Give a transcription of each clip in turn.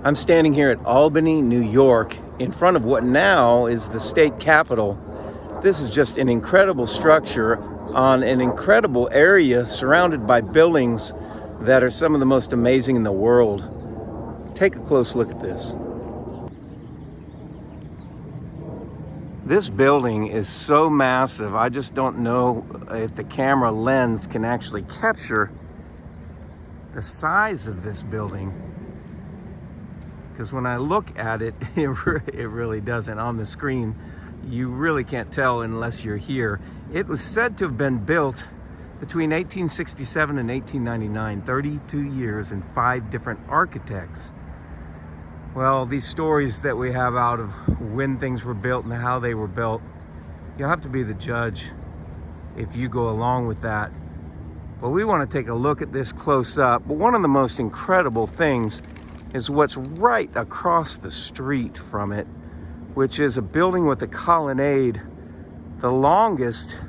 I'm standing here at Albany, New York, in front of what now is the state capitol. This is just an incredible structure on an incredible area surrounded by buildings that are some of the most amazing in the world. Take a close look at this. This building is so massive, I just don't know if the camera lens can actually capture the size of this building. Because when I look at it, it really doesn't. On the screen, you really can't tell unless you're here. It was said to have been built between 1867 and 1899, 32 years and 5 different architects. Well, these stories that we have out of when things were built and how they were built, you'll have to be the judge if you go along with that. But we want to take a look at this close up. But one of the most incredible things is what's right across the street from it, which is a building with a colonnade, the longest,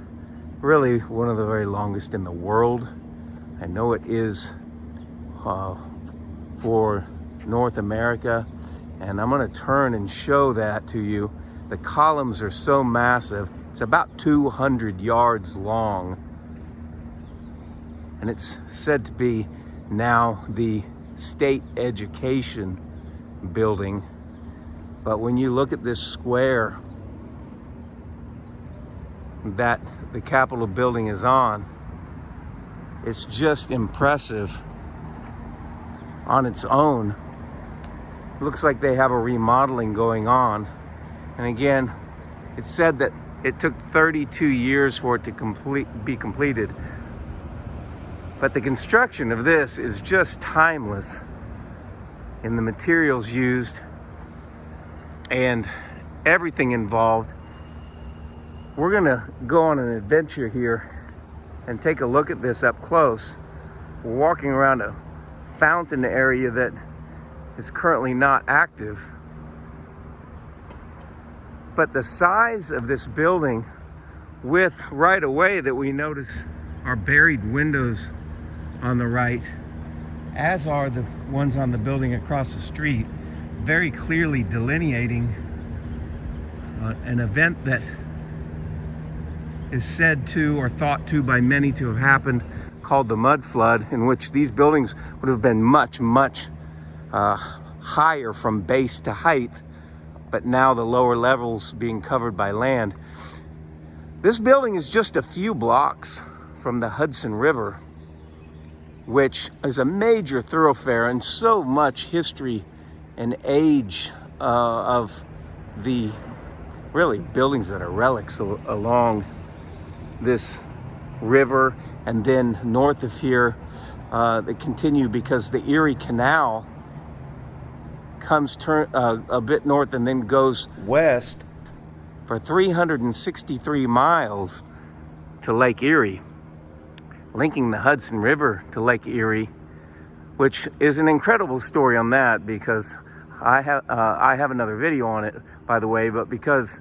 really one of the very longest in the world. I know it is for North America, and I'm going to turn and show that to you. The columns are so massive, it's about 200 yards long, and it's said to be now the state education building. But when you look at this square that the Capitol building is on, it's just impressive on its own. It looks like they have a remodeling going on. And again, it's said that it took 32 years for it to be completed. But the construction of this is just timeless in the materials used and everything involved. We're gonna go on an adventure here and take a look at this up close. We're walking around a fountain area that is currently not active. But the size of this building, with right away that we notice are buried windows on the right, as are the ones on the building across the street, very clearly delineating an event that is said to or thought to by many to have happened, called the mud flood, in which these buildings would have been much higher from base to height, but now the lower levels being covered by land. This building is just a few blocks from the Hudson River, which is a major thoroughfare, and so much history and age of the really buildings that are relics along this river. And then north of here, they continue because the Erie Canal comes a bit north and then goes west for 363 miles to Lake Erie, linking the Hudson River to Lake Erie, which is an incredible story on that, because I have another video on it, by the way, but because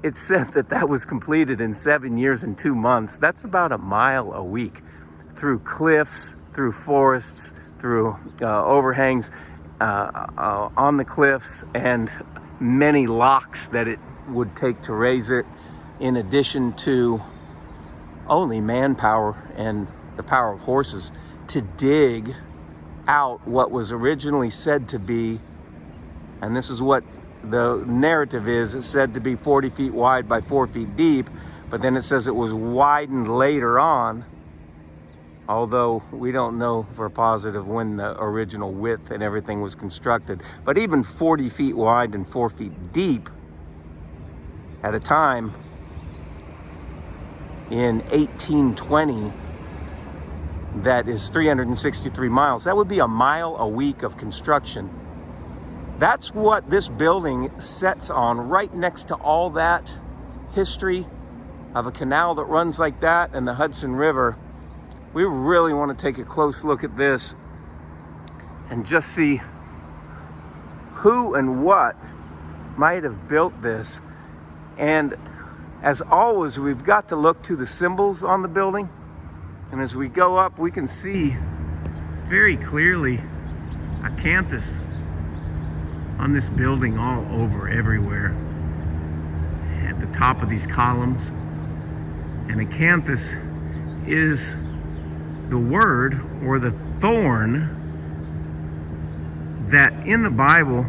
it's said that that was completed in 7 years and 2 months. That's about a mile a week through cliffs, through forests, through overhangs on the cliffs, and many locks that it would take to raise it, in addition to only manpower and the power of horses to dig out what was originally said to be, and this is what the narrative is, it's said to be 40 feet wide by 4 feet deep, but then it says it was widened later on, although we don't know for positive when the original width and everything was constructed. But even 40 feet wide and 4 feet deep at a time in 1820, that is 363 miles. That would be a mile a week of construction. That's what this building sets on, right next to all that history of a canal that runs like that and the Hudson River. We really want to take a close look at this and just see who and what might have built this. And as always, we've got to look to the symbols on the building. And as we go up, we can see very clearly acanthus on this building all over, everywhere, at the top of these columns. And acanthus is the word or the thorn that in the Bible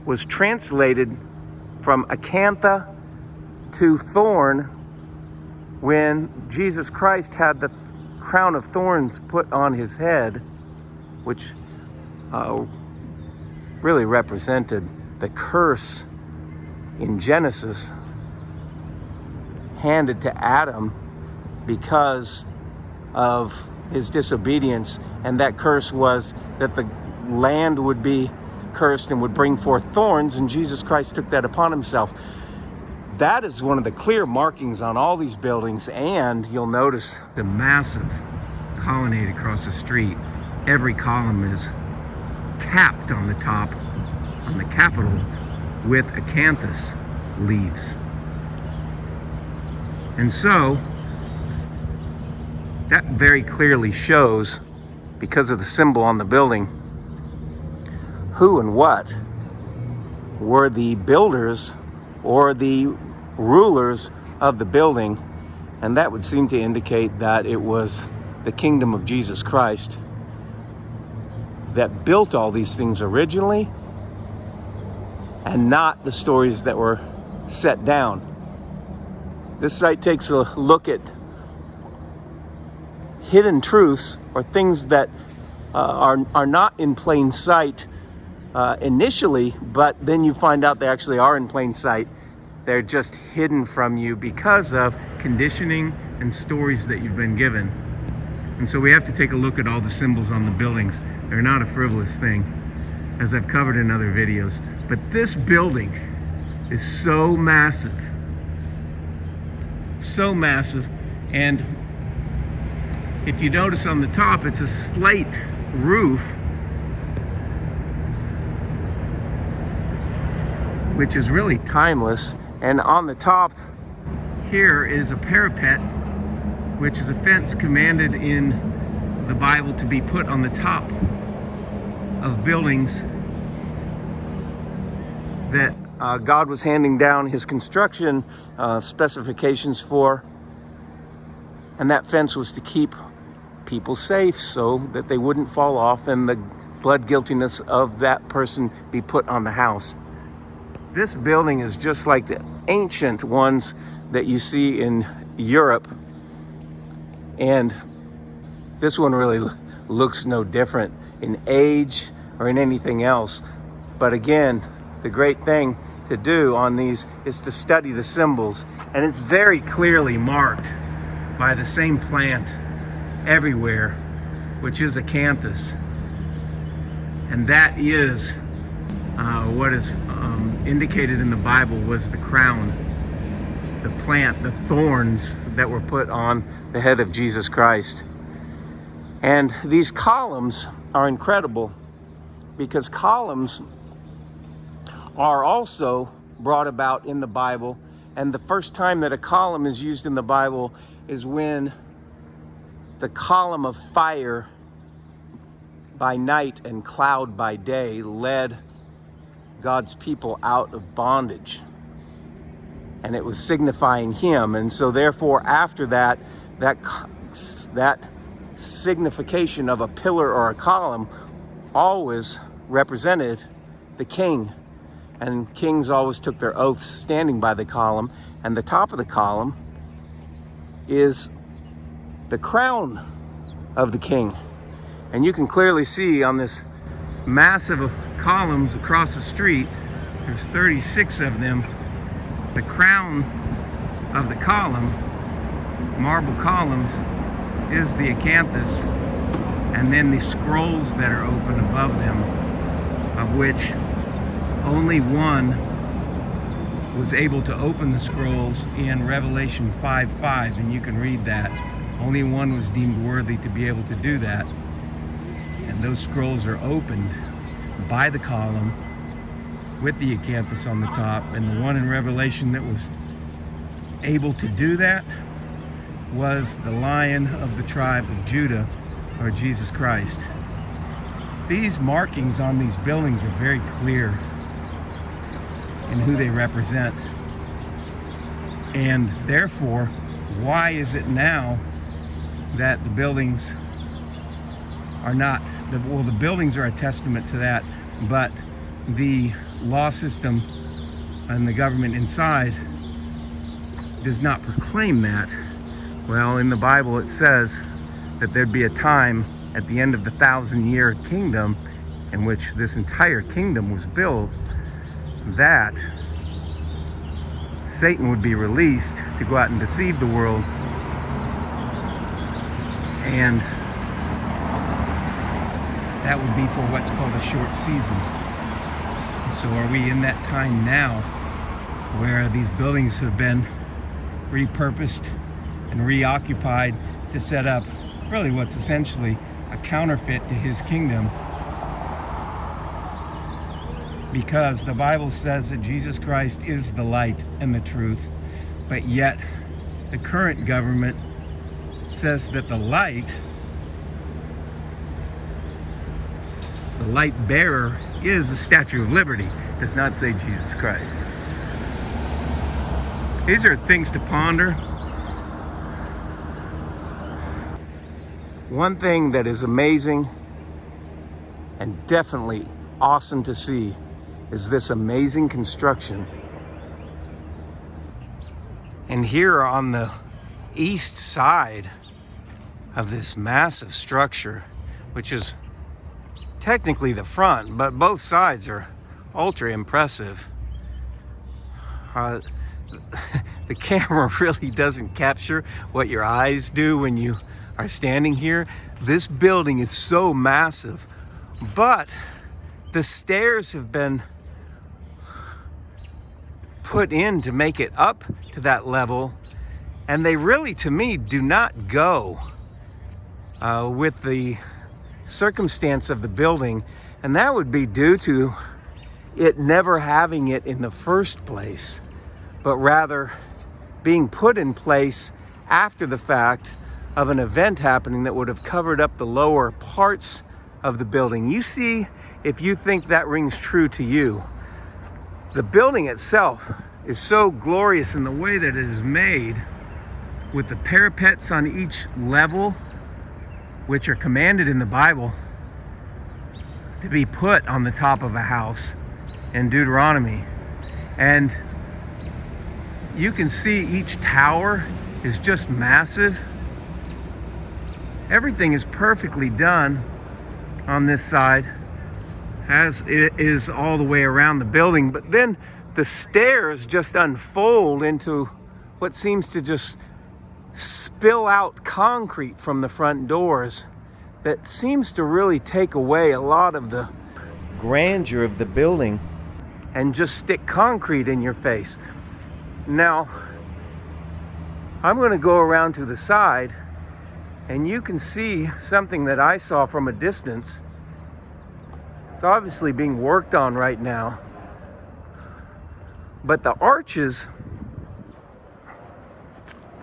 was translated from acantha to thorn when Jesus Christ had the crown of thorns put on his head, which really represented the curse in Genesis handed to Adam because of his disobedience. And that curse was that the land would be cursed and would bring forth thorns, and Jesus Christ took that upon himself. That is one of the clear markings on all these buildings. And you'll notice the massive colonnade across the street. Every column is capped on the top, on the Capitol, with acanthus leaves. And so that very clearly shows, because of the symbol on the building, who and what were the builders or the rulers of the building. And that would seem to indicate that it was the kingdom of Jesus Christ that built all these things originally, and not the stories that were set down. This site takes a look at hidden truths, or things that are not in plain sight initially, but then you find out they actually are in plain sight. They're just hidden from you because of conditioning and stories that you've been given. And so we have to take a look at all the symbols on the buildings. They're not a frivolous thing, as I've covered in other videos. But this building is so massive. So massive. And if you notice on the top, it's a slate roof, which is really timeless. And on the top here is a parapet, which is a fence commanded in the Bible to be put on the top of buildings that God was handing down his construction specifications for. And that fence was to keep people safe so that they wouldn't fall off and the blood guiltiness of that person be put on the house. This building is just like the ancient ones that you see in Europe. And this one really looks no different in age or in anything else. But again, the great thing to do on these is to study the symbols. And it's very clearly marked by the same plant everywhere, which is acanthus. And that is what is indicated in the Bible was the crown, the plant, the thorns that were put on the head of Jesus Christ. And these columns are incredible, because columns are also brought about in the Bible. And the first time that a column is used in the Bible is when the column of fire by night and cloud by day led God's people out of bondage. And it was signifying him. And so therefore, after that, that signification of a pillar or a column always represented the king. And kings always took their oaths standing by the column. And the top of the column is the crown of the king. And you can clearly see on this massive columns across the street, there's 36 of them. The crown of the column, marble columns, is the acanthus, and then the scrolls that are open above them, of which only one was able to open the scrolls in Revelation 5:5, and you can read that. Only one was deemed worthy to be able to do that. And those scrolls are opened by the column with the acanthus on the top. And the one in Revelation that was able to do that was the Lion of the tribe of Judah, or Jesus Christ. These markings on these buildings are very clear in who they represent. And therefore, why is it now that the buildings are not, well, the buildings are a testament to that, but the law system and the government inside does not proclaim that? Well, in the Bible it says that there'd be a time at the end of the 1,000-year kingdom in which this entire kingdom was built, that Satan would be released to go out and deceive the world. And that would be for what's called a short season. So are we in that time now where these buildings have been repurposed and reoccupied to set up really what's essentially a counterfeit to his kingdom? Because the Bible says that Jesus Christ is the light and the truth, but yet the current government says that the light bearer is the Statue of Liberty. It does not say Jesus Christ. These are things to ponder. One thing that is amazing and definitely awesome to see is this amazing construction. And here on the east side of this massive structure, which is technically the front, but both sides are ultra impressive. The camera really doesn't capture what your eyes do when you are standing here. This building is so massive, but the stairs have been put in to make it up to that level, and they really, to me, do not go with the circumstance of the building, and that would be due to it never having it in the first place, but rather being put in place after the fact of an event happening that would have covered up the lower parts of the building. You see, if you think that rings true to you, the building itself is so glorious in the way that it is made, with the parapets on each level, which are commanded in the Bible to be put on the top of a house in Deuteronomy. And you can see each tower is just massive. Everything is perfectly done on this side, as it is all the way around the building. But then the stairs just unfold into what seems to just spill out concrete from the front doors that seems to really take away a lot of the grandeur of the building and just stick concrete in your face. Now, I'm going to go around to the side, and you can see something that I saw from a distance. It's obviously being worked on right now, but the arches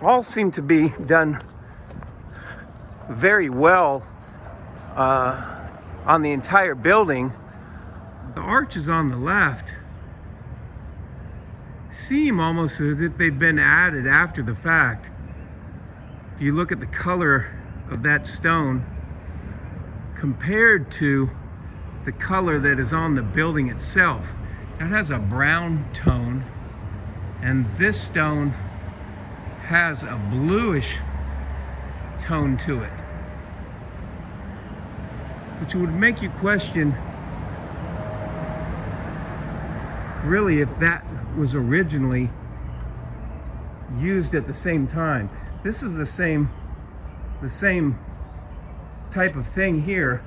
all seem to be done very well on the entire building. The arches on the left seem almost as if they've been added after the fact. If you look at the color of that stone compared to the color that is on the building itself, it has a brown tone, and this stone has a bluish tone to it, which would make you question really if that was originally used at the same time. This is the same type of thing here.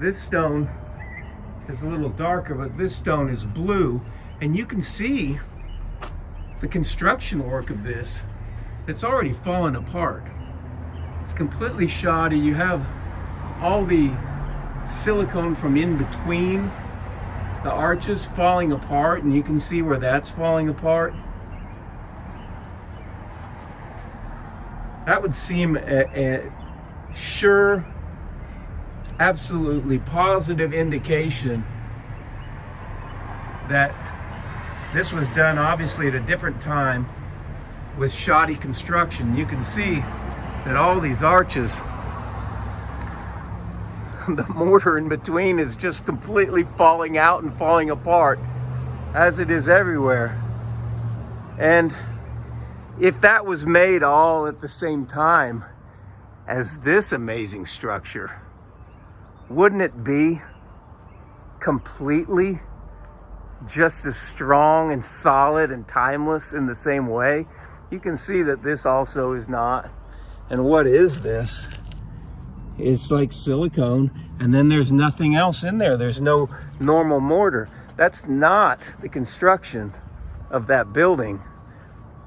This stone is a little darker, but this stone is blue, and you can see the construction work of this. It's already fallen apart. It's completely shoddy. You have all the silicone from in between the arches falling apart, and you can see where that's falling apart. That would seem a sure absolutely positive indication that this was done obviously at a different time with shoddy construction. You can see that all these arches, the mortar in between is just completely falling out and falling apart, as it is everywhere. And if that was made all at the same time as this amazing structure, wouldn't it be completely just as strong and solid and timeless in the same way? You can see that this also is not. And what is this? It's like silicone, and then there's nothing else in there. There's no normal mortar. That's not the construction of that building.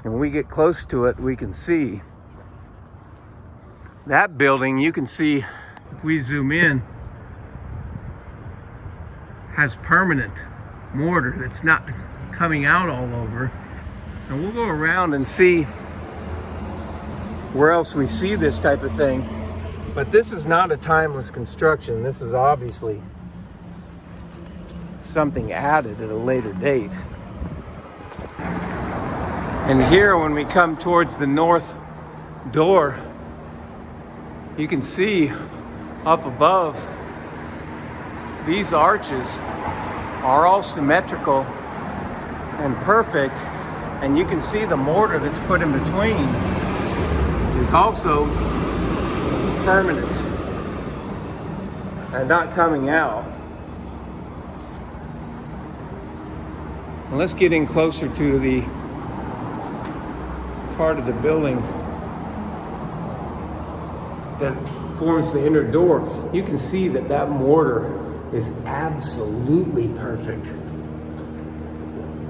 And when we get close to it, we can see that building. You can see, if we zoom in, has permanent mortar that's not coming out all over. And we'll go around and see where else we see this type of thing. But this is not a timeless construction. This is obviously something added at a later date. And here, when we come towards the north door, you can see up above, these arches are all symmetrical and perfect. And you can see the mortar that's put in between is also permanent and not coming out. And let's get in closer to the part of the building that forms the inner door. You can see that that mortar is absolutely perfect.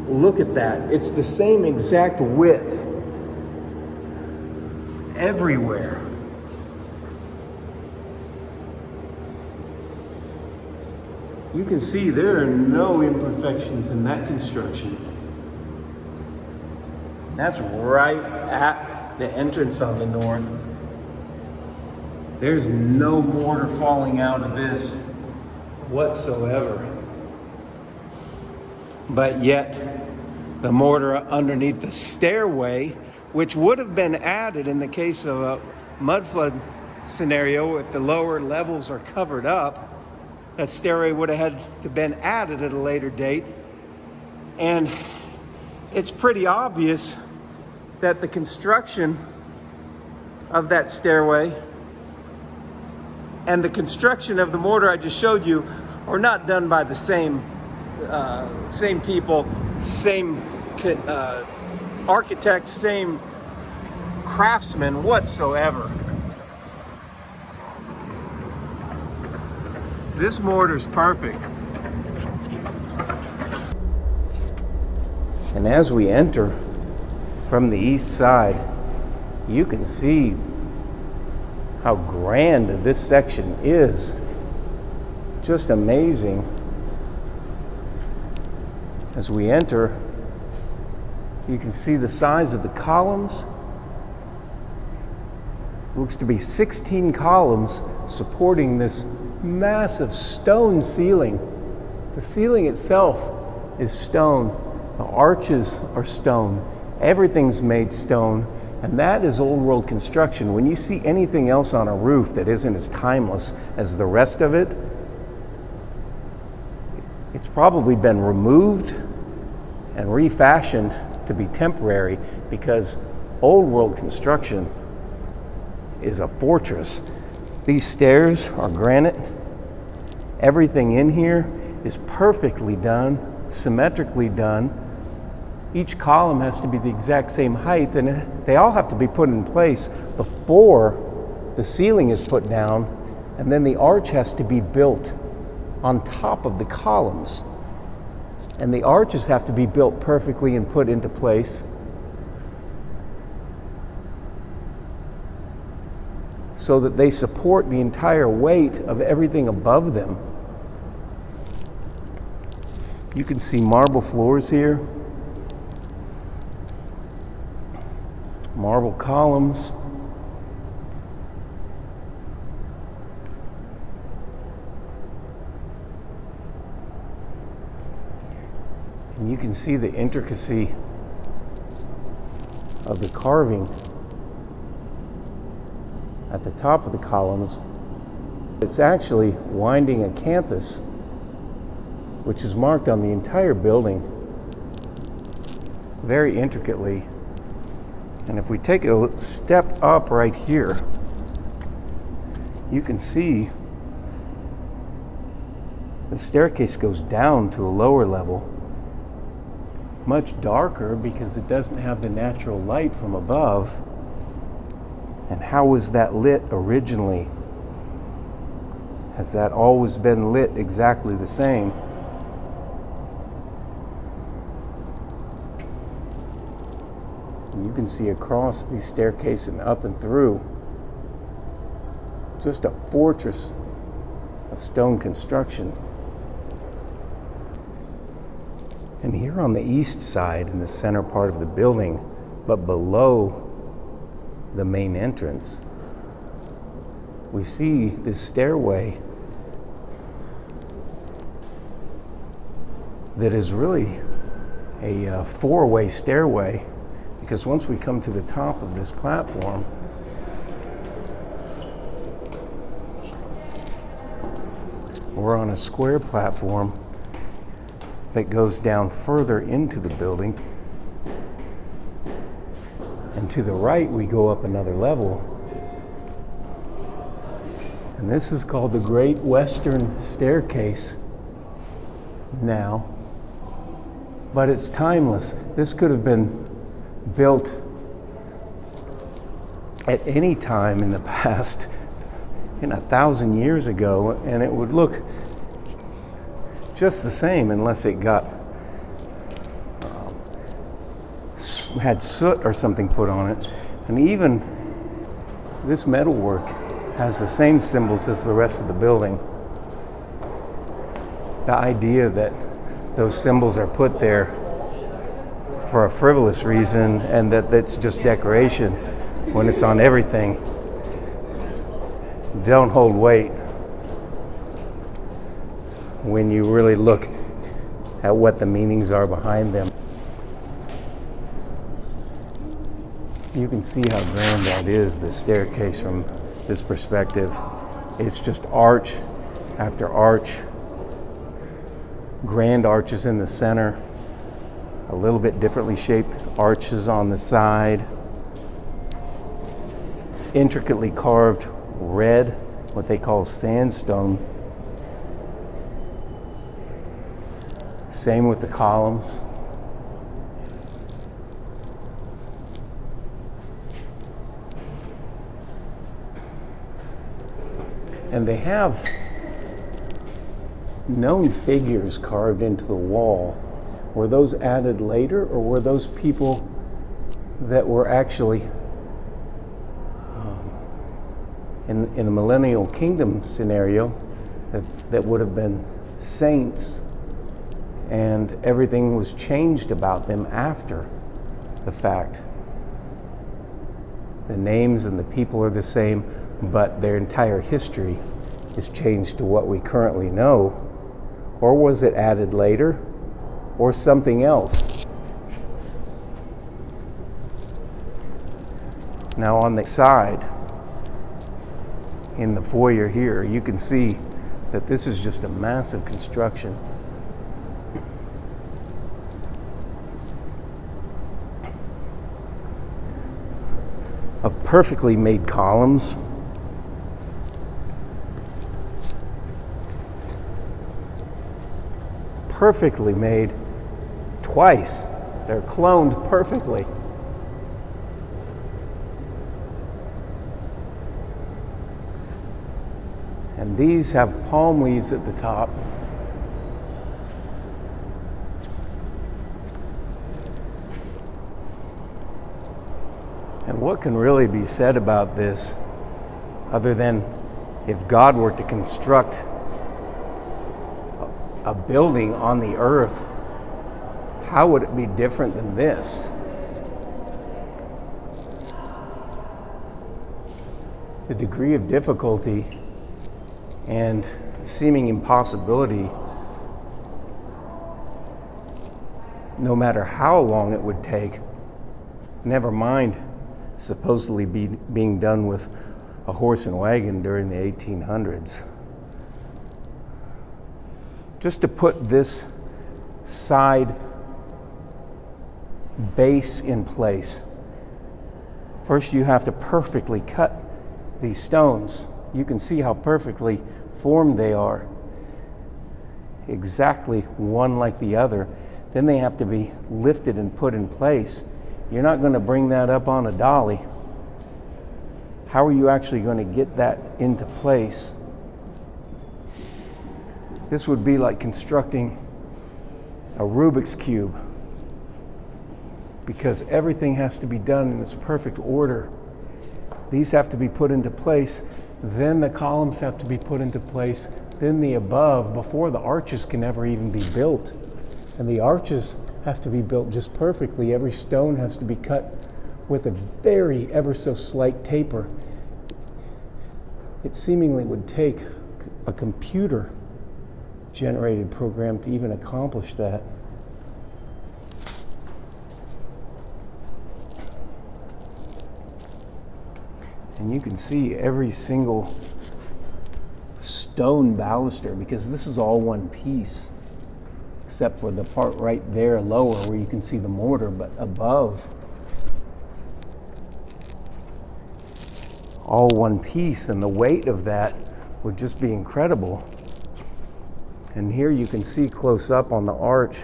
Look at that. It's the same exact width everywhere. You can see there are no imperfections in that construction. That's right at the entrance on the north. There's no mortar falling out of this whatsoever. But yet, the mortar underneath the stairway, which would have been added in the case of a mud flood scenario, if the lower levels are covered up, that stairway would have had to been added at a later date. And it's pretty obvious that the construction of that stairway and the construction of the mortar I just showed you are not done by the same people, same architects, same craftsmen whatsoever. This mortar's perfect. And as we enter from the east side, you can see how grand this section is. Just amazing. As we enter, you can see the size of the columns. Looks to be 16 columns supporting this massive stone ceiling. The ceiling itself is stone. The arches are stone. Everything's made stone. And that is old world construction. When you see anything else on a roof that isn't as timeless as the rest of it, it's probably been removed and refashioned to be temporary, because old world construction is a fortress. These stairs are granite. Everything in here is perfectly done, symmetrically done. Each column has to be the exact same height, and they all have to be put in place before the ceiling is put down, and then the arch has to be built on top of the columns. And the arches have to be built perfectly and put into place so that they support the entire weight of everything above them. You can see marble floors here, marble columns. And you can see the intricacy of the carving at the top of the columns. It's actually winding acanthus, which is marked on the entire building very intricately. And if we take a step up right here, you can see the staircase goes down to a lower level, much darker because it doesn't have the natural light from above. And how was that lit originally? Has that always been lit exactly the same? And you can see across the staircase and up and through, just a fortress of stone construction. And here on the east side, in the center part of the building, but below the main entrance, we see this stairway that is really a four-way stairway, because once we come to the top of this platform, we're on a square platform that goes down further into the building. And to the right, we go up another level. And this is called the Great Western Staircase now. But it's timeless. This could have been built at any time in the past, 1,000 years ago, and it would look just the same unless it got had soot or something put on it. And even this metalwork has the same symbols as the rest of the building. The idea that those symbols are put there for a frivolous reason and that it's just decoration when it's on everything don't hold weight when you really look at what the meanings are behind them. You can see how grand that is, the staircase, from this perspective. It's just arch after arch, grand arches in the center, a little bit differently shaped arches on the side, intricately carved red, what they call sandstone. Same with the columns. And they have known figures carved into the wall. Were those added later, or were those people that were actually in a millennial kingdom scenario that would have been saints, and everything was changed about them after the fact? The names and the people are the same, but their entire history is changed to what we currently know. Or was it added later, or something else? Now on the side, in the foyer here, you can see that this is just a massive construction. Of perfectly made columns. Perfectly made twice. They're cloned perfectly. And these have palm leaves at the top. And what can really be said about this, other than if God were to construct a building on the earth, how would it be different than this? The degree of difficulty and seeming impossibility no matter how long it would take, never mind supposedly being done with a horse and wagon during the 1800s. Just to put this side base in place, first you have to perfectly cut these stones. You can see how perfectly formed they are, exactly one like the other. Then they have to be lifted and put in place. You're not going to bring that up on a dolly. How are you actually going to get that into place? This would be like constructing a Rubik's Cube, because everything has to be done in its perfect order. These have to be put into place, then the columns have to be put into place, then the above, before the arches can ever even be built. And the arches have to be built just perfectly. Every stone has to be cut with a very ever so slight taper. It seemingly would take a computer generated program to even accomplish that. And you can see every single stone baluster, because this is all one piece, except for the part right there lower where you can see the mortar, but above, all one piece, and the weight of that would just be incredible. And here you can see close up on the arch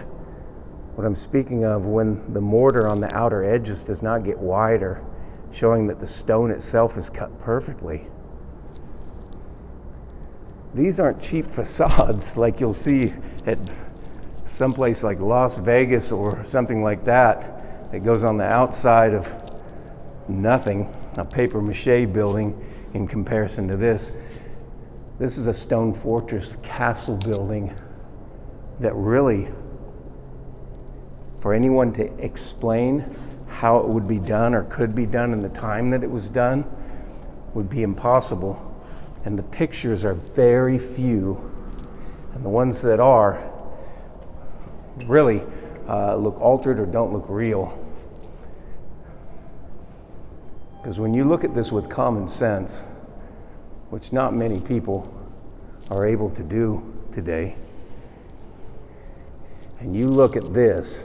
what I'm speaking of, when the mortar on the outer edges does not get wider, showing that the stone itself is cut perfectly. These aren't cheap facades like you'll see at someplace like Las Vegas or something like that, that goes on the outside of nothing, a paper mache building in comparison to this. This is a stone fortress castle building that really, for anyone to explain how it would be done or could be done in the time that it was done, would be impossible. And the pictures are very few, and the ones that are really look altered or don't look real. Because when you look at this with common sense, which not many people are able to do today, and you look at this,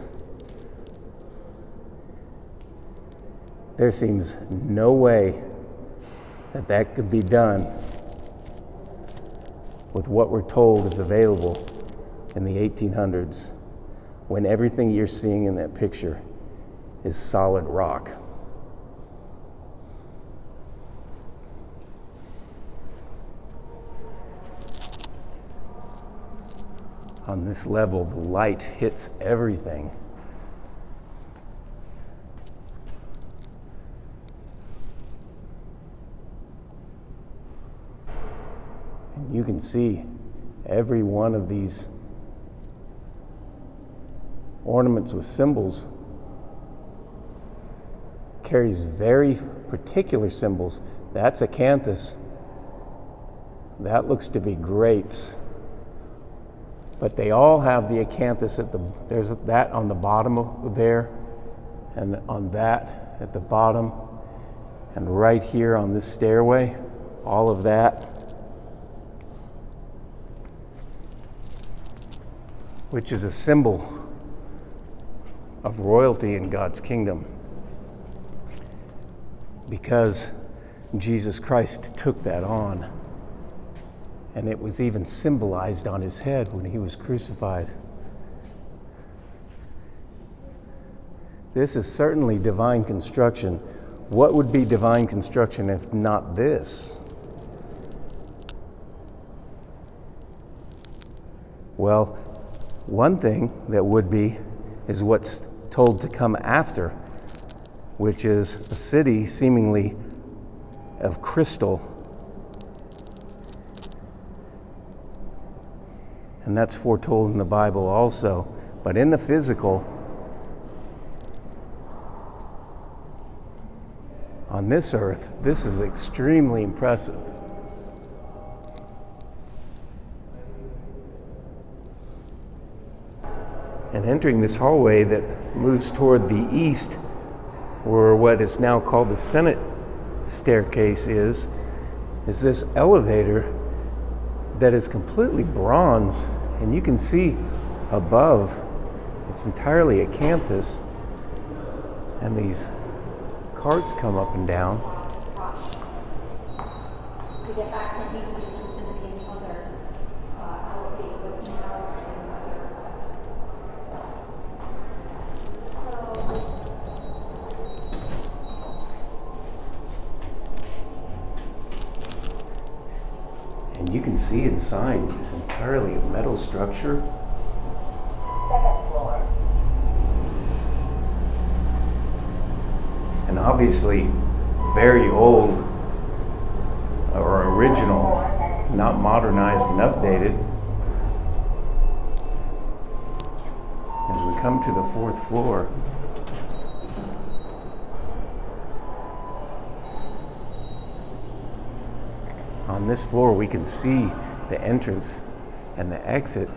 there seems no way that that could be done with what we're told is available in the 1800s, when everything you're seeing in that picture is solid rock. On this level, the light hits everything. And you can see every one of these ornaments with symbols carries very particular symbols. That's acanthus. That looks to be grapes. But they all have the acanthus there's that on the bottom of there, and on that at the bottom, and right here on this stairway, all of that, which is a symbol of royalty in God's kingdom, because Jesus Christ took that on. And it was even symbolized on his head when he was crucified. This is certainly divine construction. What would be divine construction if not this? Well, one thing that would be is what's told to come after, which is a city seemingly of crystal. And that's foretold in the Bible also. But in the physical, on this earth, this is extremely impressive. And entering this hallway that moves toward the east, or what is now called the Senate staircase, is this elevator that is completely bronze. And you can see above, it's entirely acanthus. And these carts come up and down. To get back to pieces, which was going to be another elevate, but now And you can see inside this entirely metal structure. second floor. And obviously very old or original, not modernized and updated. As we come to the 4th floor, on this floor we can see the entrance and the exit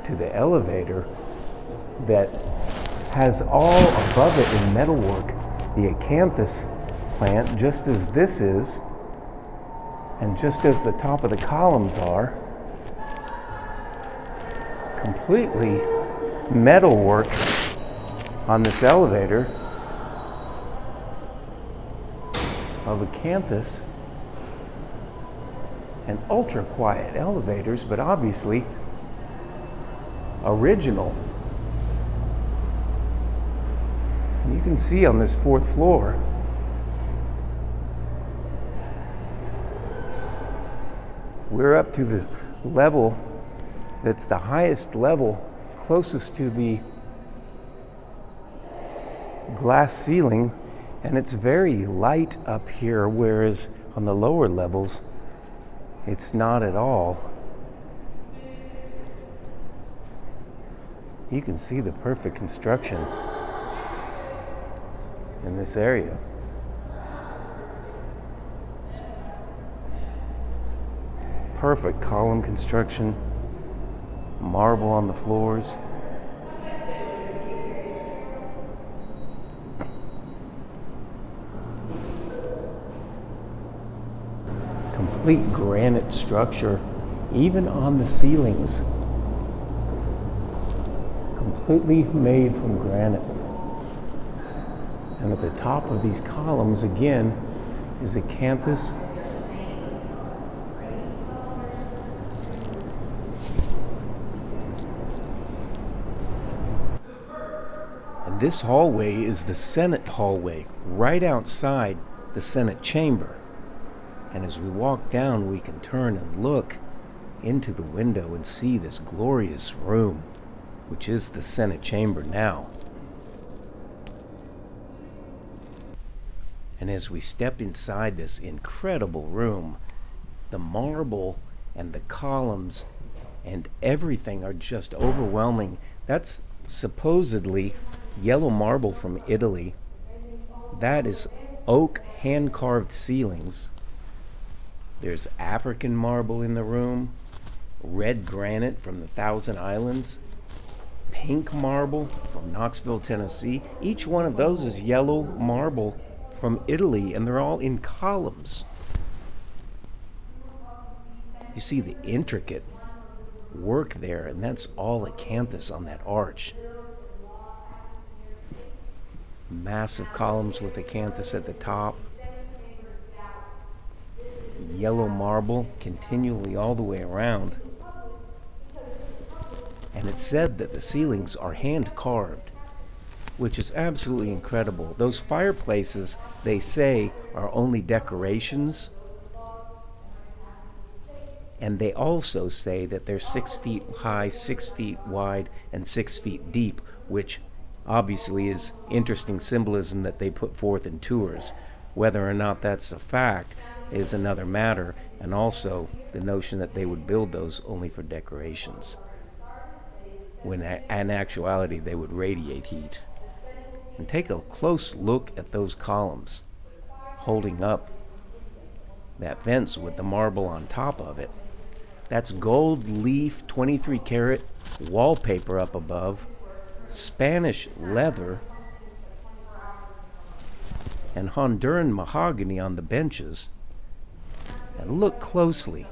to the elevator that has all above it in metalwork the acanthus plant, just as this is, and just as the top of the columns are. Completely metalwork on this elevator of acanthus, and ultra quiet elevators, but obviously original. And you can see on this 4th floor, we're up to the level that's the highest level, closest to the glass ceiling, and it's very light up here, whereas on the lower levels it's not at all. You can see the perfect construction in this area. Perfect column construction, marble on the floors. Complete granite structure, even on the ceilings. Completely made from granite. And at the top of these columns, again, is acanthus. And this hallway is the Senate hallway, right outside the Senate chamber. And as we walk down, we can turn and look into the window and see this glorious room, which is the Senate chamber now. And as we step inside this incredible room, the marble and the columns and everything are just overwhelming. That's supposedly yellow marble from Italy. That is oak hand-carved ceilings. There's African marble in the room, red granite from the Thousand Islands, pink marble from Knoxville, Tennessee. Each one of those is yellow marble from Italy, and they're all in columns. You see the intricate work there, and that's all acanthus on that arch. Massive columns with acanthus at the top. Yellow marble continually all the way around. And it's said that the ceilings are hand carved, which is absolutely incredible. Those fireplaces, they say, are only decorations. And they also say that they're 6 feet high, 6 feet wide, and 6 feet deep, which obviously is interesting symbolism that they put forth in tours. Whether or not that's a fact is another matter, and also the notion that they would build those only for decorations, when in actuality they would radiate heat. And take a close look at those columns holding up that fence with the marble on top of it. That's gold leaf 23 karat wallpaper up above, Spanish leather and Honduran mahogany on the benches. And look closely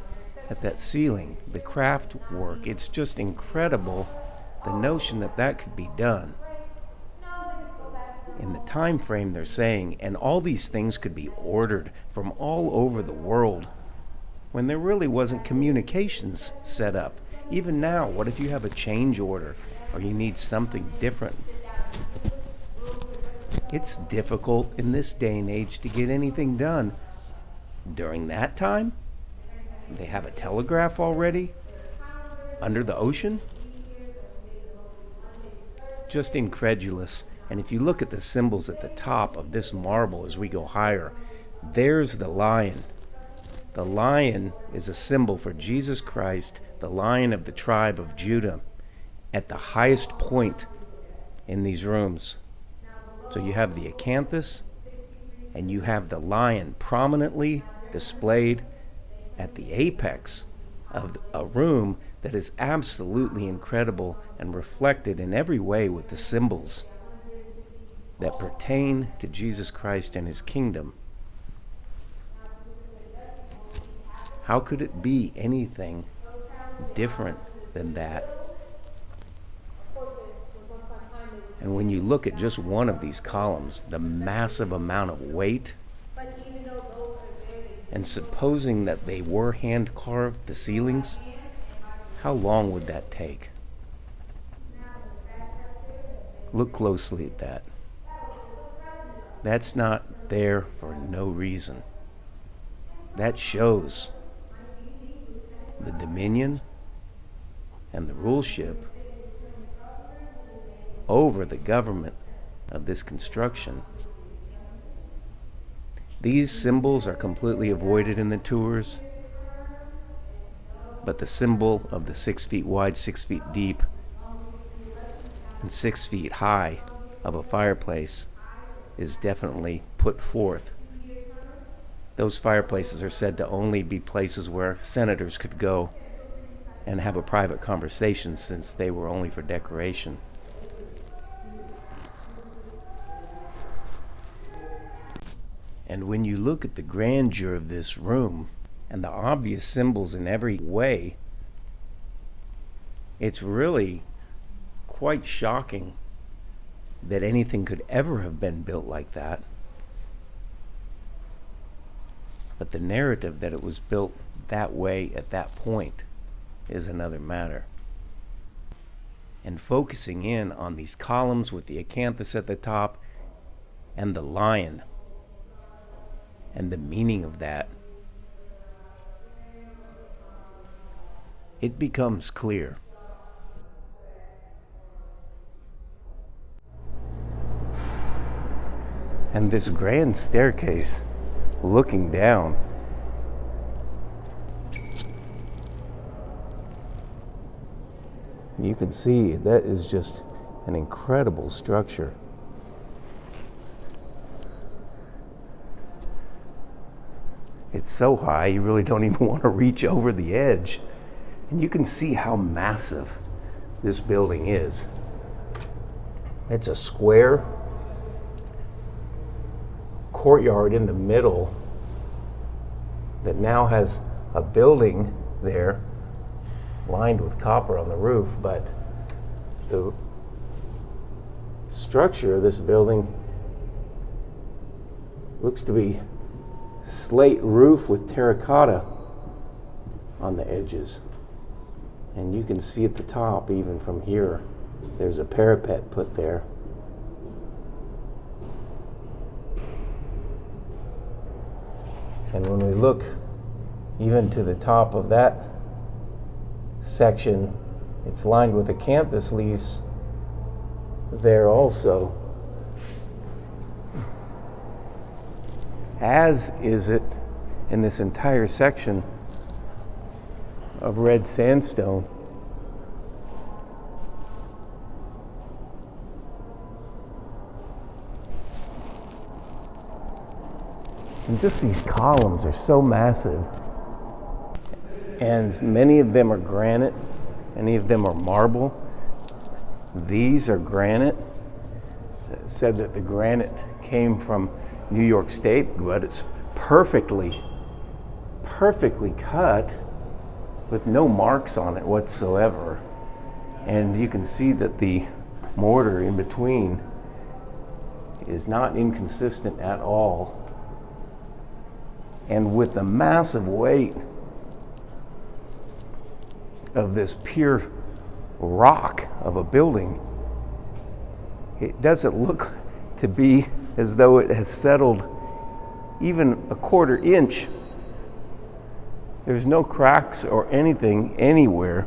at that ceiling, the craft work. It's just incredible, the notion that that could be done in the time frame they're saying, and all these things could be ordered from all over the world when there really wasn't communications set up. Even now, what if you have a change order or you need something different? It's difficult in this day and age to get anything done. During that time, they have a telegraph already under the ocean? Just incredulous. And if you look at the symbols at the top of this marble as we go higher, there's the lion. The lion is a symbol for Jesus Christ, the Lion of the tribe of Judah, at the highest point in these rooms. So you have the acanthus and you have the lion prominently displayed at the apex of a room that is absolutely incredible and reflected in every way with the symbols that pertain to Jesus Christ and his kingdom. How could it be anything different than that? And when you look at just one of these columns, the massive amount of weight, and supposing that they were hand carved, the ceilings, how long would that take? Look closely at that. That's not there for no reason. That shows the dominion and the ruleship over the government of this construction. These symbols are completely avoided in the tours, but the symbol of the 6 feet wide, 6 feet deep, and 6 feet high of a fireplace is definitely put forth. Those fireplaces are said to only be places where senators could go and have a private conversation, since they were only for decoration. And when you look at the grandeur of this room and the obvious symbols in every way, it's really quite shocking that anything could ever have been built like that. But the narrative that it was built that way at that point is another matter. And focusing in on these columns with the acanthus at the top and the lion and the meaning of that, it becomes clear. And this grand staircase looking down, you can see that is just an incredible structure. It's so high you really don't even want to reach over the edge. And you can see how massive this building is. It's a square courtyard in the middle that now has a building there lined with copper on the roof, but the structure of this building looks to be slate roof with terracotta on the edges. And you can see at the top, even from here, there's a parapet put there. And when we look even to the top of that section, it's lined with acanthus leaves there also. As is it in this entire section of red sandstone. And just these columns are so massive. And many of them are granite, many of them are marble. These are granite. It said that the granite came from New York State, but it's perfectly cut with no marks on it whatsoever. And you can see that the mortar in between is not inconsistent at all. And with the massive weight of this pure rock of a building, it doesn't look to be as though it has settled even a quarter inch. There's no cracks or anything anywhere.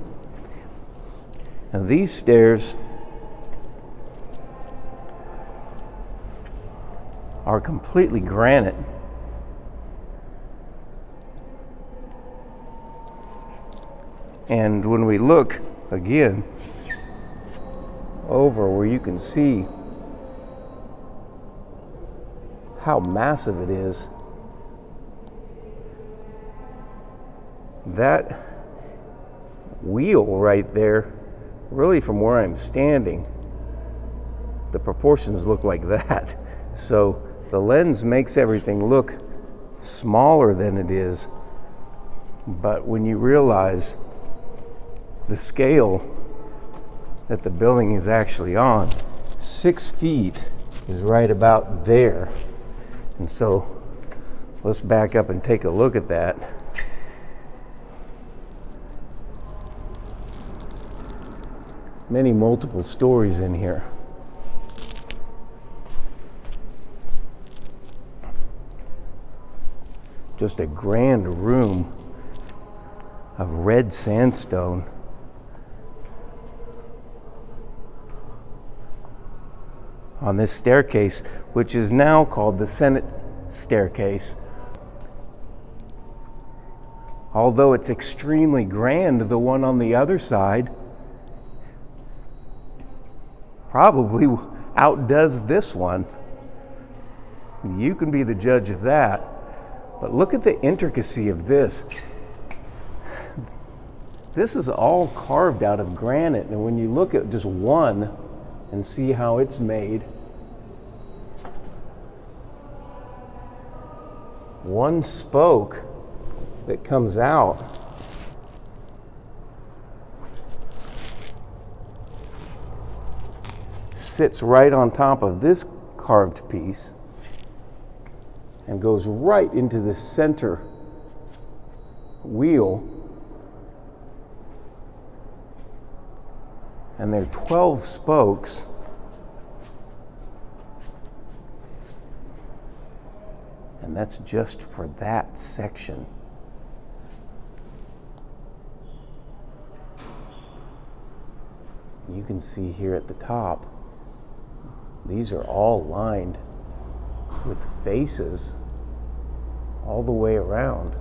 Now these stairs are completely granite. And when we look again over where you can see how massive it is, that wheel right there, really from where I'm standing, the proportions look like that. So the lens makes everything look smaller than it is, but when you realize the scale that the building is actually on, 6 feet is right about there. And so let's back up and take a look at that. Many multiple stories in here. Just a grand room of red sandstone. On this staircase, which is now called the Senate staircase. Although it's extremely grand, the one on the other side probably outdoes this one. You can be the judge of that. But look at the intricacy of this. This is all carved out of granite, and when you look at just one and see how it's made, one spoke that comes out sits right on top of this carved piece and goes right into the center wheel. And there are 12 spokes. And that's just for that section. You can see here at the top, these are all lined with faces all the way around.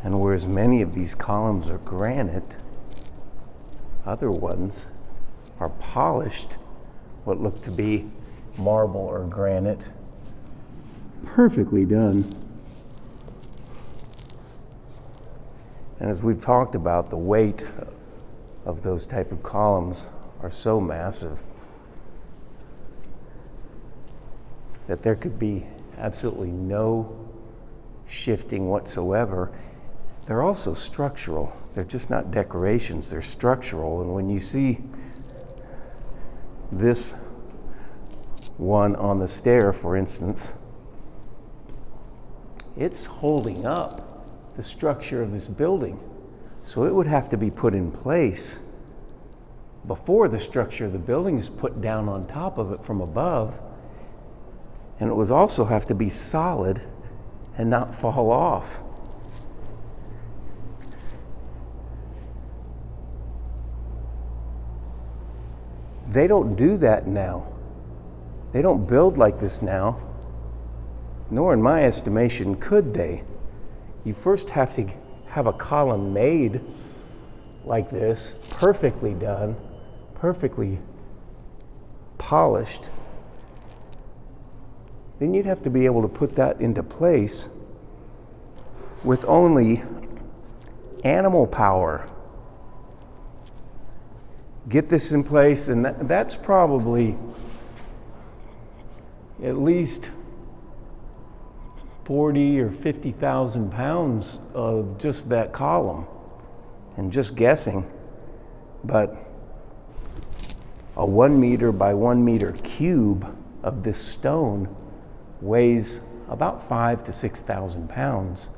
And whereas many of these columns are granite, other ones are polished, what look to be marble or granite. Perfectly done. And as we've talked about, the weight of those type of columns are so massive that there could be absolutely no shifting whatsoever. They're also structural. They're just not decorations, they're structural. And when you see this one on the stair, for instance, it's holding up the structure of this building. So it would have to be put in place before the structure of the building is put down on top of it from above. And it would also have to be solid and not fall off. They don't do that now. They don't build like this now, nor in my estimation could they. You first have to have a column made like this, perfectly done, perfectly polished, then you'd have to be able to put that into place with only animal power. Get this in place, and that's probably at least 40 or 50,000 pounds of just that column, and just guessing, but a 1 meter by 1 meter cube of this stone weighs about 5,000 to 6,000 pounds,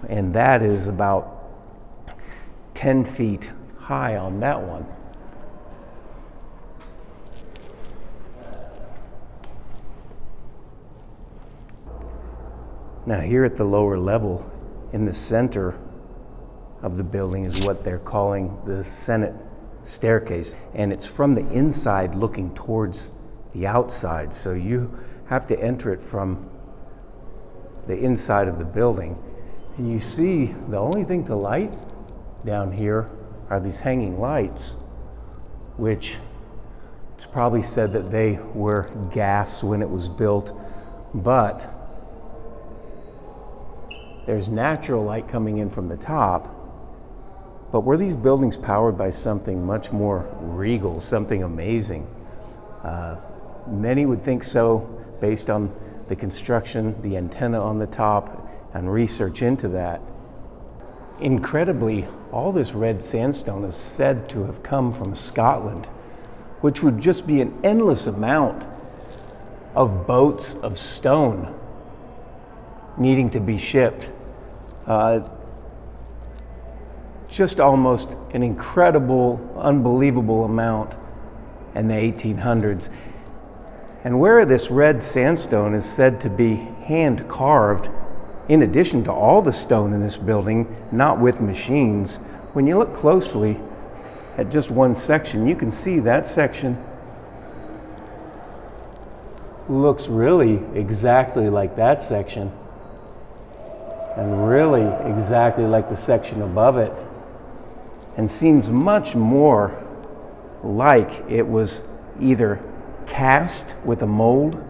and that is about 10 feet high on that one. Now here at the lower level, in the center of the building, is what they're calling the Senate staircase, and it's from the inside looking towards the outside, so you have to enter it from the inside of the building. And you see the only thing to light down here are these hanging lights, which it's probably said that they were gas when it was built, but there's natural light coming in from the top. But were these buildings powered by something much more regal, something amazing? Many would think so, based on the construction, the antenna on the top, and research into that. Incredibly, all this red sandstone is said to have come from Scotland, which would just be an endless amount of boats of stone needing to be shipped. Just almost an incredible, unbelievable amount in the 1800s. And where this red sandstone is said to be hand carved, in addition to all the stone in this building, not with machines, when you look closely at just one section, you can see that section looks really exactly like that section, and really exactly like the section above it, and seems much more like it was either cast with a mold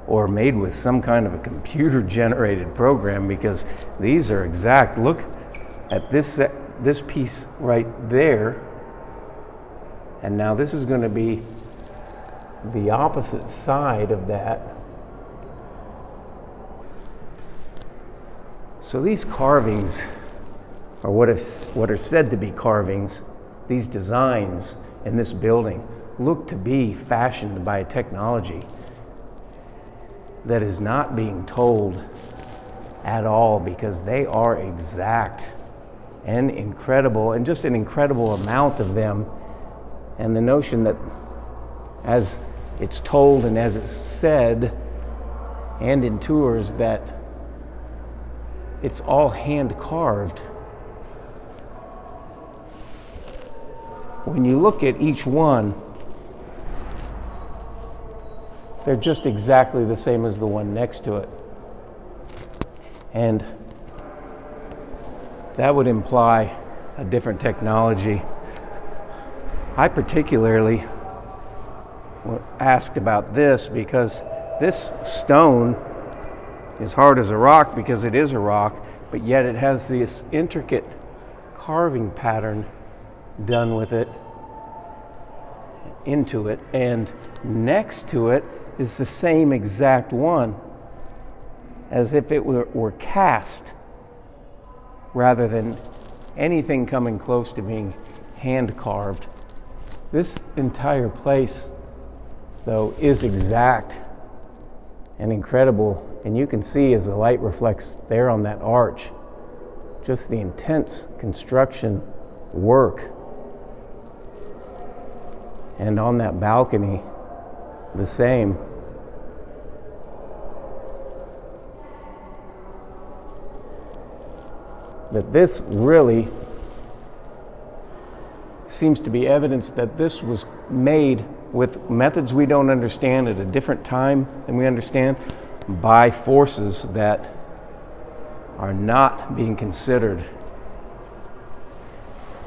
or made with some kind of a computer generated program, because these are exact. Look at this piece right there, and now this is going to be the opposite side of that. So these carvings, or what are said to be carvings, these designs in this building, look to be fashioned by a technology that is not being told at all, because they are exact and incredible, and just an incredible amount of them. And the notion that as it's told and as it's said and in tours that it's all hand carved. When you look at each one, they're just exactly the same as the one next to it. And that would imply a different technology. I particularly asked about this because this stone is hard as a rock, because it is a rock, but yet it has this intricate carving pattern done with it, into it, and next to it is the same exact one, as if it were cast rather than anything coming close to being hand carved. This entire place, though, is exact and incredible, and you can see as the light reflects there on that arch, just the intense construction work. And on that balcony, the same. That this really seems to be evidence that this was made with methods we don't understand at a different time than we understand, by forces that are not being considered,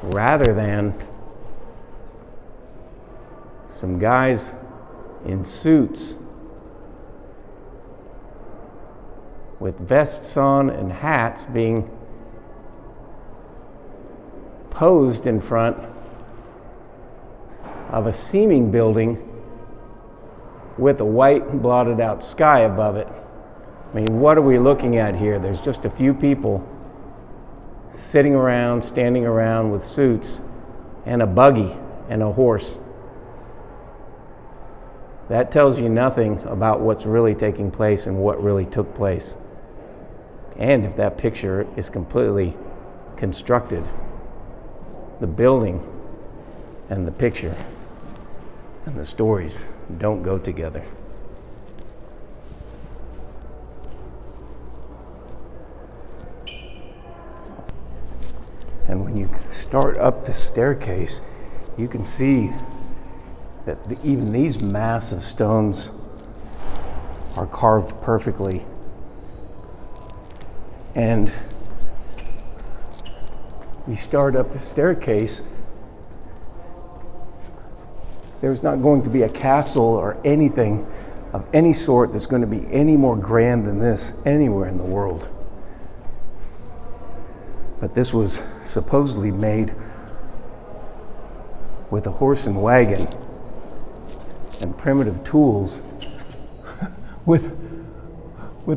rather than some guys in suits with vests on and hats being posed in front of a seeming building with a white blotted out sky above it. I mean, what are we looking at here? There's just a few people sitting around, standing around with suits and a buggy and a horse. That tells you nothing about what's really taking place and what really took place. And if that picture is completely constructed, the building and the picture and the stories don't go together. And when you start up the staircase, you can see that even these massive stones are carved perfectly. And we start up the staircase, there's not going to be a castle or anything of any sort that's going to be any more grand than this anywhere in the world. But this was supposedly made with a horse and wagon and primitive tools with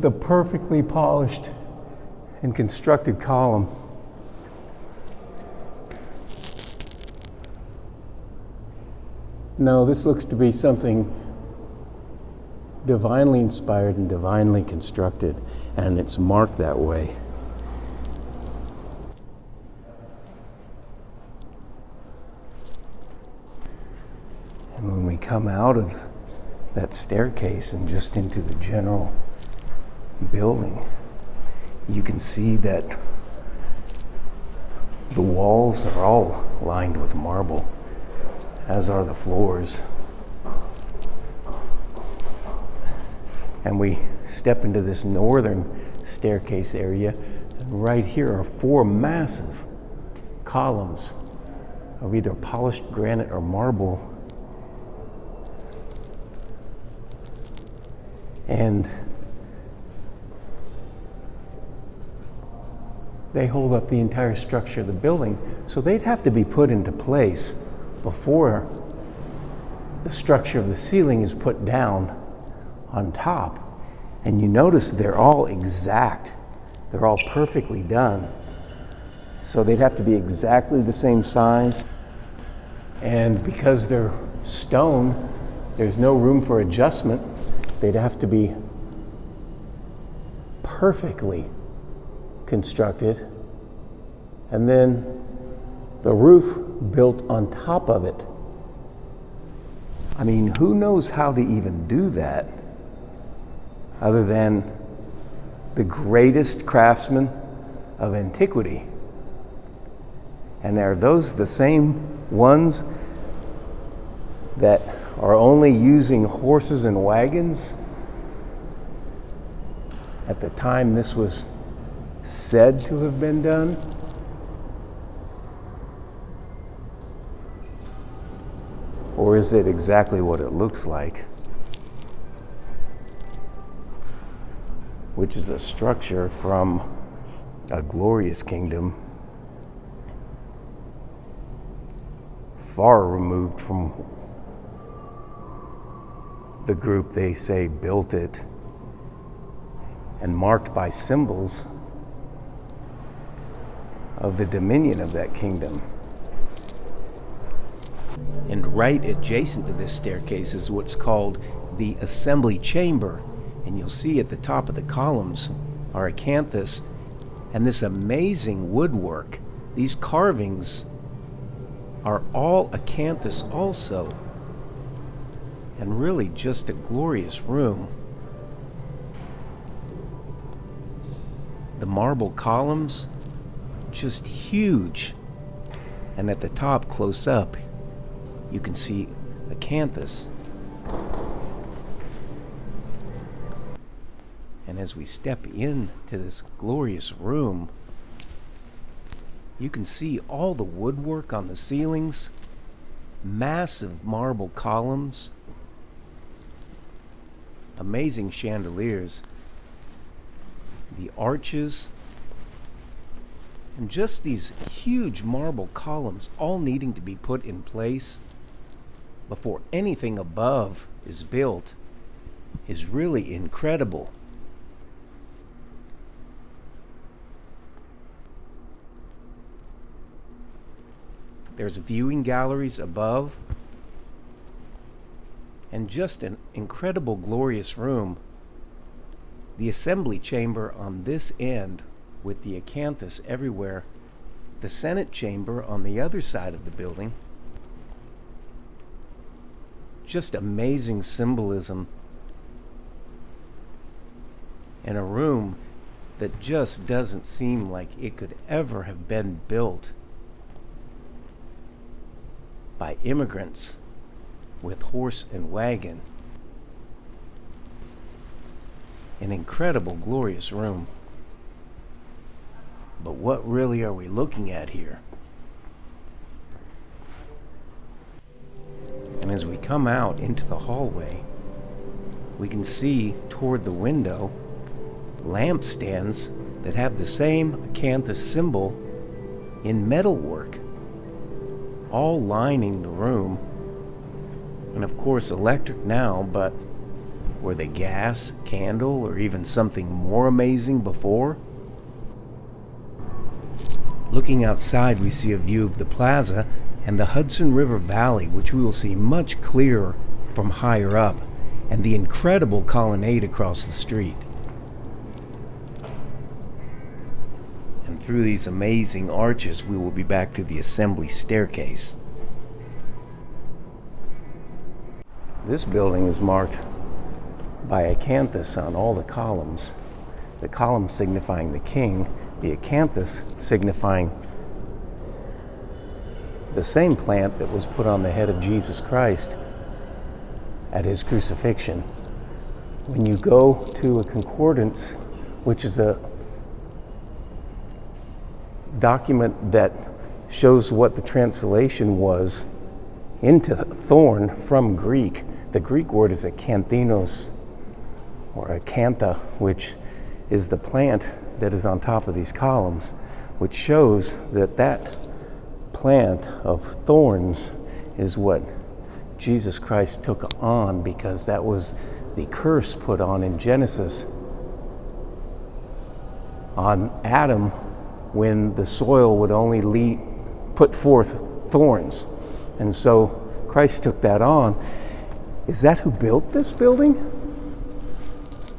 a perfectly polished and constructed column. No, this looks to be something divinely inspired and divinely constructed, and it's marked that way. And when we come out of that staircase and just into the general building, you can see that the walls are all lined with marble, as are the floors. And we step into this northern staircase area, and right here are 4 massive columns of either polished granite or marble. And they hold up the entire structure of the building, so they'd have to be put into place before the structure of the ceiling is put down on top. And you notice they're all exact. They're all perfectly done. So they'd have to be exactly the same size. And because they're stone, there's no room for adjustment. They'd have to be perfectly constructed. And then the roof built on top of it. I mean, who knows how to even do that other than the greatest craftsmen of antiquity? And are those the same ones that are only using horses and wagons at the time this was said to have been done? Or is it exactly what it looks like? Which is a structure from a glorious kingdom far removed from the group they say built it, and marked by symbols of the dominion of that kingdom. And right adjacent to this staircase is what's called the assembly chamber. And you'll see at the top of the columns are acanthus and this amazing woodwork. These carvings are all acanthus also. And really just a glorious room. The marble columns, just huge. And at the top, close up, you can see acanthus. And as we step into this glorious room, you can see all the woodwork on the ceilings, massive marble columns, amazing chandeliers, the arches, and just these huge marble columns all needing to be put in place before anything above is built is really incredible. There's viewing galleries above, and just an incredible, glorious room. The assembly chamber on this end with the acanthus everywhere. The Senate chamber on the other side of the building. Just amazing symbolism. And a room that just doesn't seem like it could ever have been built by immigrants with horse and wagon. An incredible, glorious room. But what really are we looking at here? And as we come out into the hallway, we can see toward the window lampstands that have the same acanthus symbol in metalwork, all lining the room. And of course electric now, but were they gas, candle, or even something more amazing before? Looking outside, we see a view of the plaza and the Hudson River Valley, which we will see much clearer from higher up, and the incredible colonnade across the street. And through these amazing arches, we will be back to the assembly staircase. This building is marked by acanthus on all the columns signifying the king, the acanthus signifying the same plant that was put on the head of Jesus Christ at his crucifixion. When you go to a concordance, which is a document that shows what the translation was into thorn from Greek, the Greek word is akanthinos, or acantha, which is the plant that is on top of these columns, which shows that that plant of thorns is what Jesus Christ took on, because that was the curse put on in Genesis on Adam when the soil would only put forth thorns. And so Christ took that on. Is that who built this building?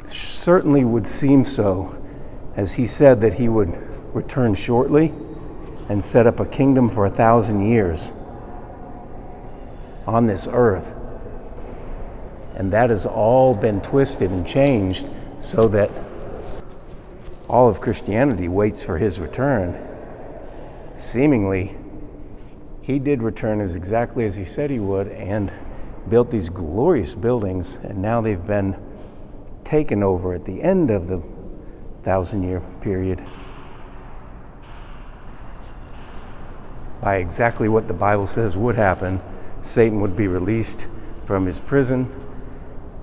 Certainly would seem so, as he said that he would return shortly and set up a kingdom for 1,000 years on this earth. And that has all been twisted and changed so that all of Christianity waits for his return. Seemingly, he did return as exactly as he said he would and built these glorious buildings, and now they've been taken over at the end of the 1,000-year period by exactly what the Bible says would happen. Satan would be released from his prison,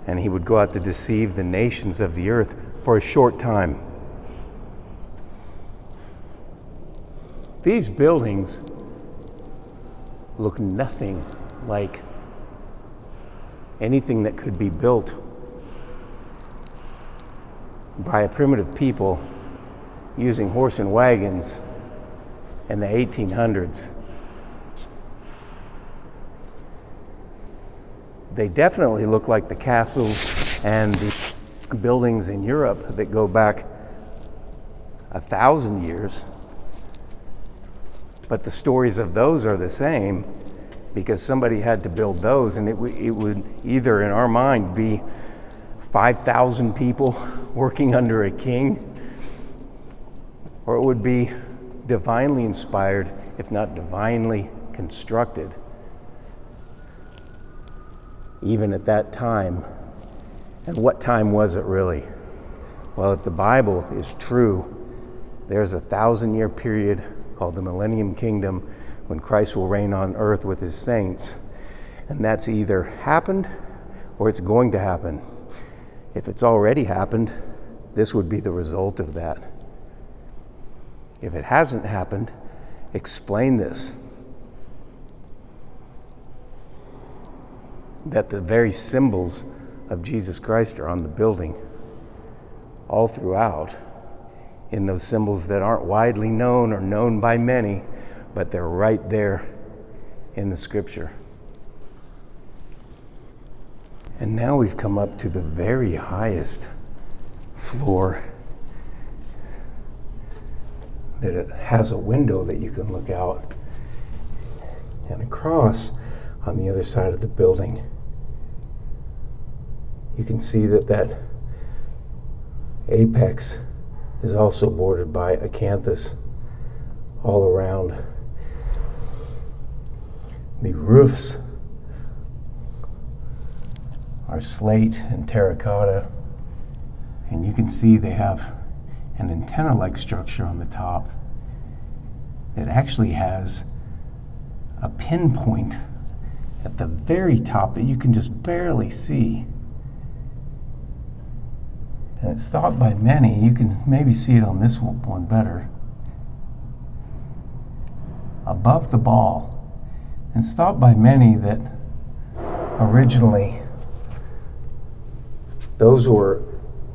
and he would go out to deceive the nations of the earth for a short time. These buildings look nothing like anything that could be built by a primitive people using horse and wagons in the 1800s. They definitely look like the castles and the buildings in Europe that go back 1,000 years. But the stories of those are the same, because somebody had to build those, and it would either, in our mind, be 5,000 people working under a king, or it would be divinely inspired, if not divinely constructed. Even at that time. And what time was it really? Well, if the Bible is true, there's a 1,000-year period called the Millennium Kingdom when Christ will reign on earth with his saints. And that's either happened or it's going to happen. If it's already happened, this would be the result of that. If it hasn't happened, explain this. That the very symbols of Jesus Christ are on the building all throughout, in those symbols that aren't widely known or known by many, but they're right there in the scripture. And now we've come up to the very highest floor, that it has a window that you can look out and across on the other side of the building. You can see that apex is also bordered by acanthus all around. The roofs are slate and terracotta, and you can see they have an antenna-like structure on the top that actually has a pinpoint at the very top that you can just barely see. And it's thought by many, you can maybe see it on this one better, above the ball. And it's thought by many that originally those were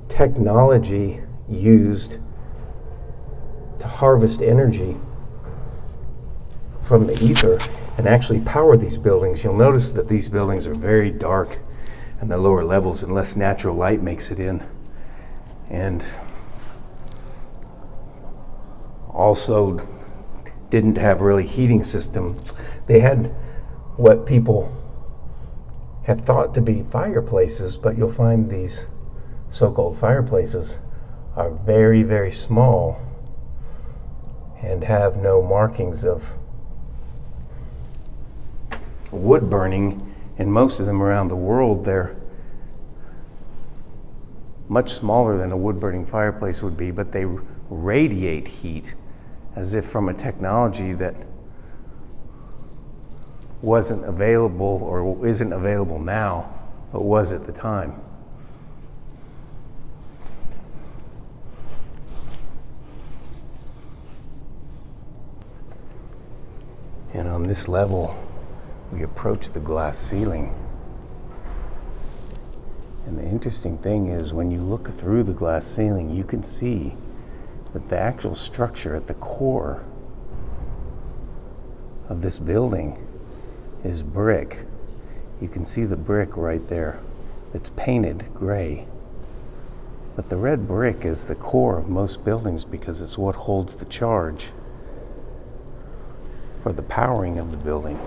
technology used to harvest energy from the ether and actually power these buildings. You'll notice that these buildings are very dark in the lower levels unless natural light makes it in. And also didn't have really heating systems. They had what people have thought to be fireplaces, but you'll find these so-called fireplaces are very, very small and have no markings of wood burning. In most of them around the world, they're much smaller than a wood-burning fireplace would be, but they radiate heat as if from a technology that wasn't available or isn't available now, but was at the time. And on this level, we approach the glass ceiling. And the interesting thing is, when you look through the glass ceiling, you can see that the actual structure at the core of this building is brick. You can see the brick right there. It's painted gray. But the red brick is the core of most buildings because it's what holds the charge for the powering of the building.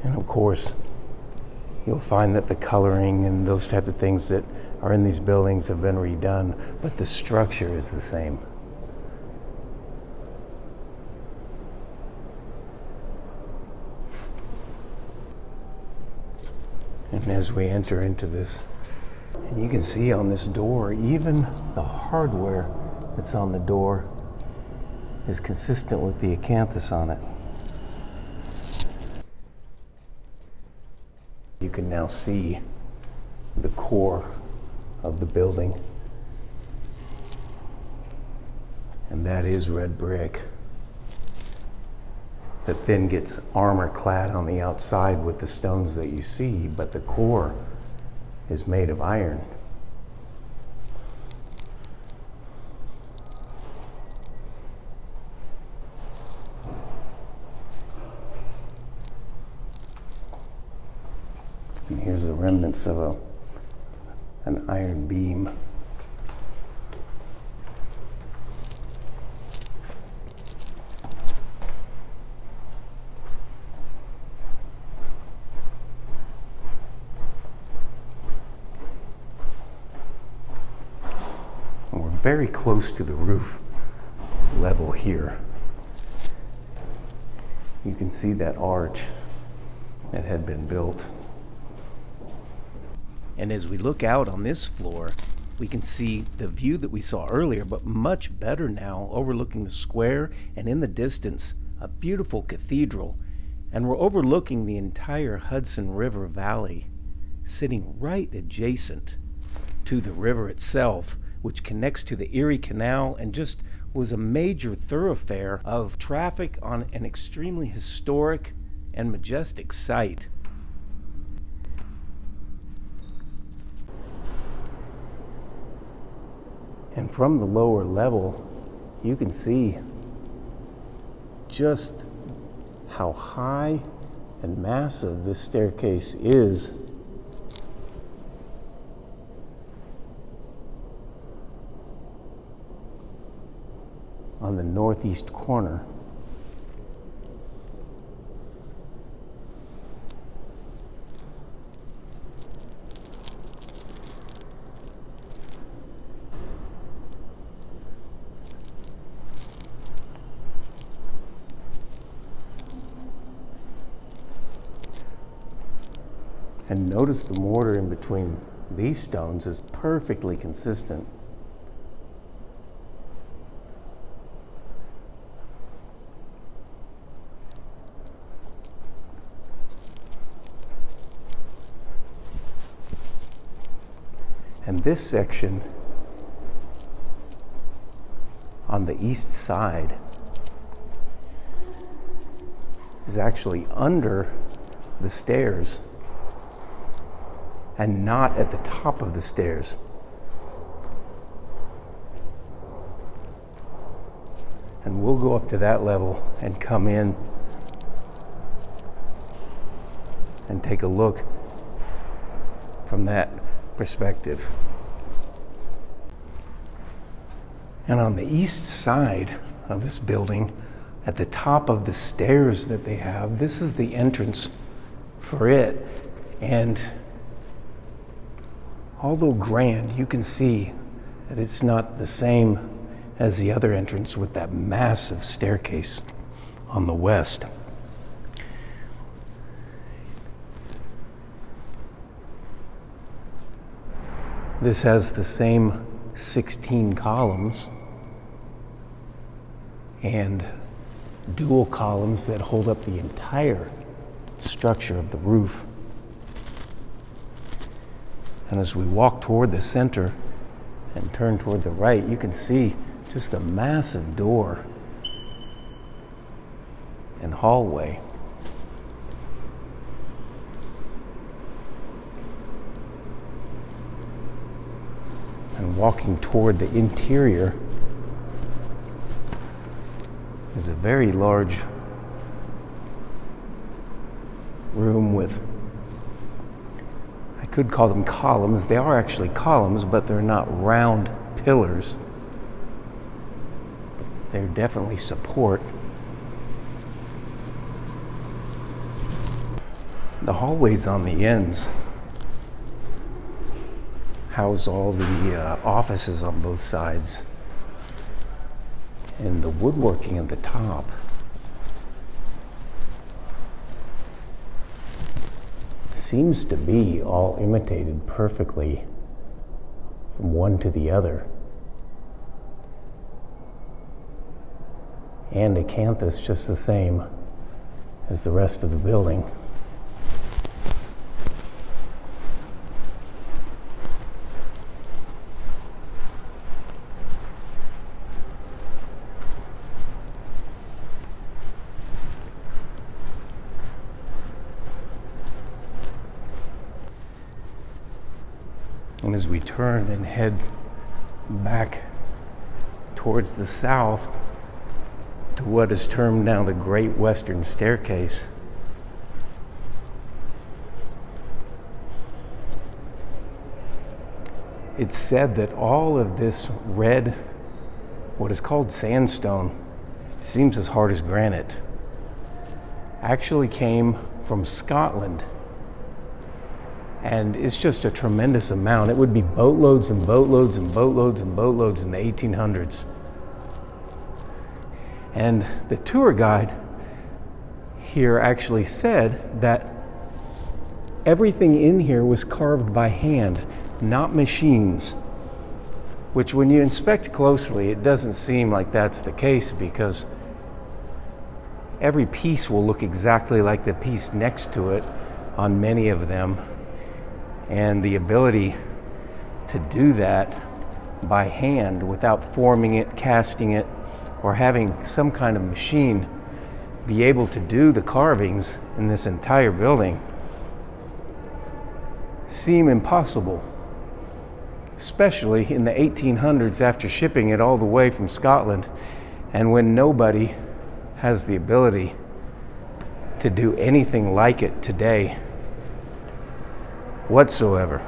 And of course, you'll find that the coloring and those type of things that are in these buildings have been redone, but the structure is the same. And as we enter into this, and you can see on this door, even the hardware that's on the door is consistent with the acanthus on it. You can now see the core of the building, and that is red brick that then gets armor clad on the outside with the stones that you see, but the core is made of iron. And here's the remnants of an iron beam. And we're very close to the roof level here. You can see that arch that had been built. And as we look out on this floor, we can see the view that we saw earlier, but much better now, overlooking the square, and in the distance, a beautiful cathedral. And we're overlooking the entire Hudson River Valley, sitting right adjacent to the river itself, which connects to the Erie Canal and just was a major thoroughfare of traffic on an extremely historic and majestic site. And from the lower level, you can see just how high and massive this staircase is. On the northeast corner. And notice the mortar in between these stones is perfectly consistent. And this section on the east side is actually under the stairs and not at the top of the stairs. And we'll go up to that level and come in and take a look from that perspective. And on the east side of this building, at the top of the stairs that they have, this is the entrance for it. And although grand, you can see that it's not the same as the other entrance with that massive staircase on the west. This has the same 16 columns and dual columns that hold up the entire structure of the roof. And as we walk toward the center and turn toward the right, you can see just a massive door and hallway. And walking toward the interior is a very large room with, I could call them columns. They are actually columns, but they're not round pillars. They're definitely support. The hallways on the ends house all the offices on both sides. And the woodworking at the top seems to be all imitated perfectly from one to the other. And acanthus just the same as the rest of the building. And as we turn and head back towards the south to what is termed now the Great Western Staircase, it's said that all of this red, what is called sandstone, seems as hard as granite, actually came from Scotland. And it's just a tremendous amount. It would be boatloads and boatloads and boatloads and boatloads in the 1800s. And the tour guide here actually said that everything in here was carved by hand, not machines. which when you inspect closely, it doesn't seem like that's the case, because every piece will look exactly like the piece next to it on many of them. And the ability to do that by hand without forming it, casting it, or having some kind of machine be able to do the carvings in this entire building seem impossible, especially in the 1800s after shipping it all the way from Scotland, and when nobody has the ability to do anything like it today whatsoever.